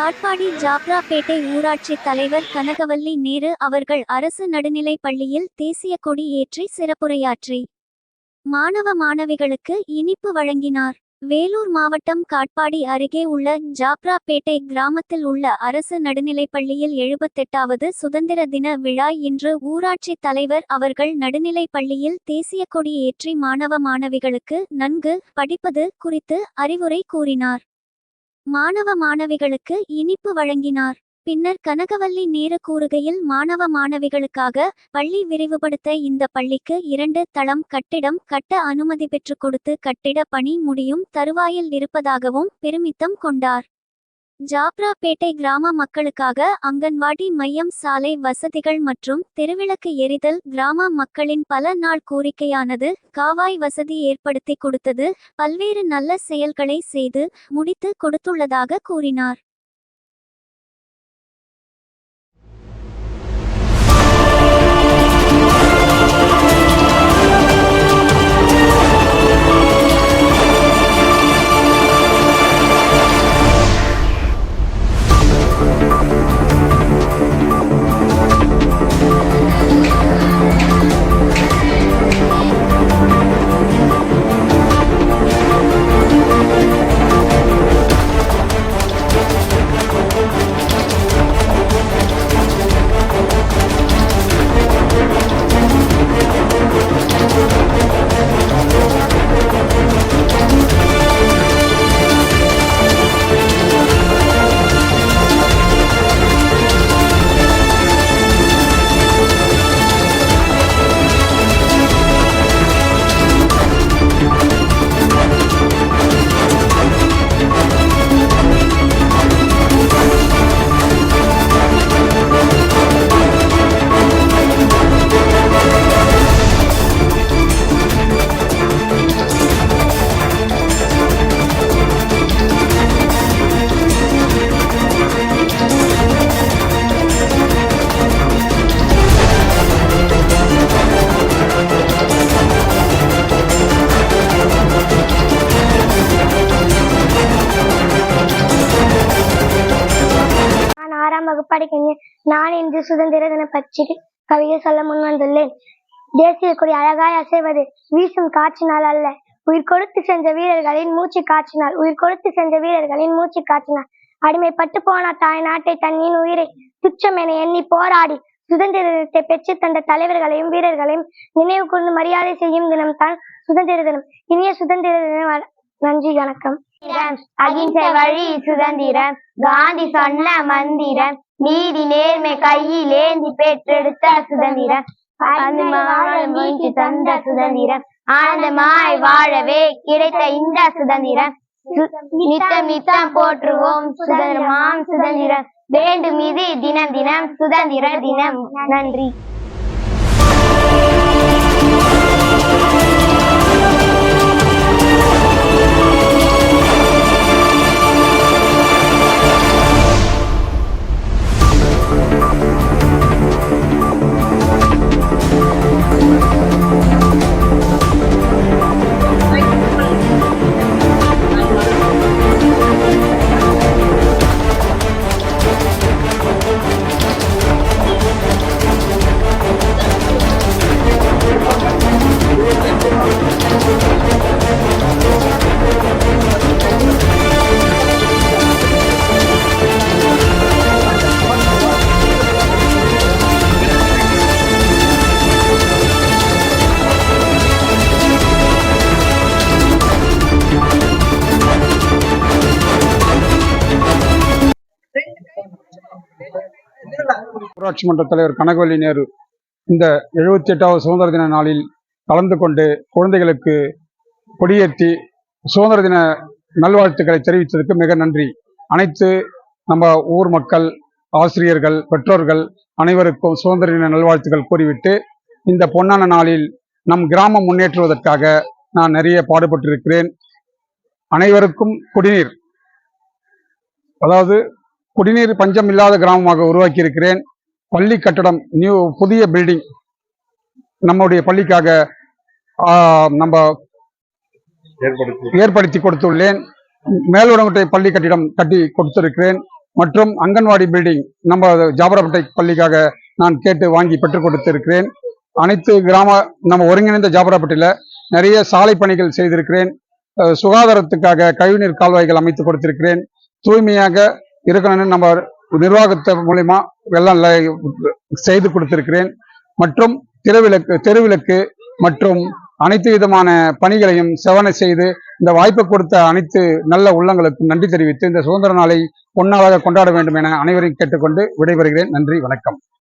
காட்பாடி ஜாப்ராபேட்டை ஊராட்சி தலைவர் கனகவல்லி நேரு அவர்கள் அரசு நடுநிலைப் பள்ளியில் தேசிய கொடி ஏற்றி சிறப்புரையாற்றி மாணவ மாணவிகளுக்கு இனிப்பு வழங்கினார். வேலூர் மாவட்டம் காட்பாடி அருகே உள்ள ஜாப்ராபேட்டை கிராமத்தில் உள்ள அரசு நடுநிலைப்பள்ளியில் 78வது சுதந்திர தின விழா இன்று ஊராட்சி தலைவர் அவர்கள் நடுநிலைப் பள்ளியில் தேசிய கொடி ஏற்றி மாணவ மாணவிகளுக்கு நன்கு படிப்பது குறித்து அறிவுரை கூறினார். மாணவ மாணவிகளுக்கு இனிப்பு வழங்கினார். பின்னர் கனகவல்லி நேரு கூறுகையில் மாணவ மாணவிகளுக்காக பள்ளி விரிவுபடுத்த இந்த பள்ளிக்கு 2 தளம் கட்டிடம் கட்ட அனுமதி பெற்று கொடுத்து கட்டிட பணி முடியும் தருவாயில் இருப்பதாகவும் பெருமிதம் கொண்டார். ஜாப்ராபேட்டை கிராம மக்களுக்காக அங்கன்வாடி மையம், சாலை வசதிகள் மற்றும் தெருவிளக்கு எரிதல், கிராம மக்களின் பல நாள் கோரிக்கையானது காவாய் வசதி ஏற்படுத்தி கொடுத்தது, பல்வேறு நல்ல செயல்களை செய்து முடித்து கொடுத்துள்ளதாக கூறினார். நான் இன்று சுதந்திர தின பற்றி கவிதை சொல்ல முன் வந்துள்ளேன். தேசிய கொடி அழகாய் அசைவது வீசும் காற்றினால் அல்ல, உயிர் கொடுத்து சென்ற வீரர்களின் மூச்சு காற்றினால். உயிர் கொடுத்து சென்ற வீரர்களின் மூச்சு காற்றினால் அடிமைப்பட்டு போன தாய் நாட்டை தன்னின் உயிரை துச்சம் என எண்ணி போராடி சுதந்திரத்தை பெற்று தந்த தலைவர்களையும் வீரர்களையும் நினைவு கூர்ந்து மரியாதை செய்யும் தினம் தான் சுதந்திர தினம். இனிய சுதந்திர தினம். நன்றி, வணக்கம். அகிம்சை வழி சுதந்திரம், காந்தி சொன்ன மந்திரம், நீதி நேர்மை கையில் ஏந்தி பெற்றெடுத்த சுதந்திரம், தந்த சுதந்திரம், ஆனந்தமாய் வாழவே கிடைத்த இந்த சுதந்திரம், நித்தம் நித்தம் போற்றுவோம் சுதந்திரமாம் சுதந்திரம், வேண்டும் இது தினம் தினம் சுதந்திர தினம். நன்றி. ஊராட்சி மன்ற தலைவர் கனகவல்லி நேரு இந்த 78வது சுதந்திர தின நாளில் கலந்து கொண்டு குழந்தைகளுக்கு கொடியேற்றி சுதந்திர தின நல்வாழ்த்துக்களை தெரிவித்ததற்கு மிக நன்றி. அனைத்து நம்ம ஊர் மக்கள், ஆசிரியர்கள், பெற்றோர்கள் அனைவருக்கும் சுதந்திர தின நல்வாழ்த்துக்கள் கூறிவிட்டு, இந்த பொன்னான நாளில் நம் கிராமம் முன்னேற்றுவதற்காக நான் நிறைய பாடுபட்டிருக்கிறேன். அனைவருக்கும் குடிநீர், அதாவது குடிநீர் பஞ்சம் இல்லாத கிராமமாக உருவாக்கி இருக்கிறேன். பள்ளி கட்டடம், புதிய பில்டிங் நம்முடைய பள்ளிக்காக நம்ம ஏற்படுத்தி கொடுத்துள்ளேன். மேல்வடங்குட்டை பள்ளி கட்டிடம் கட்டி கொடுத்திருக்கிறேன். மற்றும் அங்கன்வாடி பில்டிங் நம்ம ஜாபராப்பேட்டை பள்ளிக்காக நான் கேட்டு வாங்கி பெற்றுக் கொடுத்திருக்கிறேன். அனைத்து நம்ம ஒருங்கிணைந்த ஜாபராப்பேட்டையில் நிறைய சாலை பணிகள் செய்திருக்கிறேன். சுகாதாரத்துக்காக கழிவுநீர் கால்வாய்கள் அமைத்து கொடுத்திருக்கிறேன். தூய்மையாக இருக்கணும்னு நம்ம நிர்வாகத்தை மூலமா எல்லாம் செய்து கொடுத்திருக்கிறேன். மற்றும் தெருவிளக்கு மற்றும் அனைத்து விதமான பணிகளையும் செவனை செய்து இந்த வாய்ப்பை கொடுத்த அனைத்து நல்ல உள்ளங்களுக்கும் நன்றி தெரிவித்து இந்த சுதந்திர நாளை பொன்னாளாக கொண்டாட வேண்டும் என அனைவரையும் கேட்டுக்கொண்டு விடைபெறுகிறேன். நன்றி, வணக்கம்.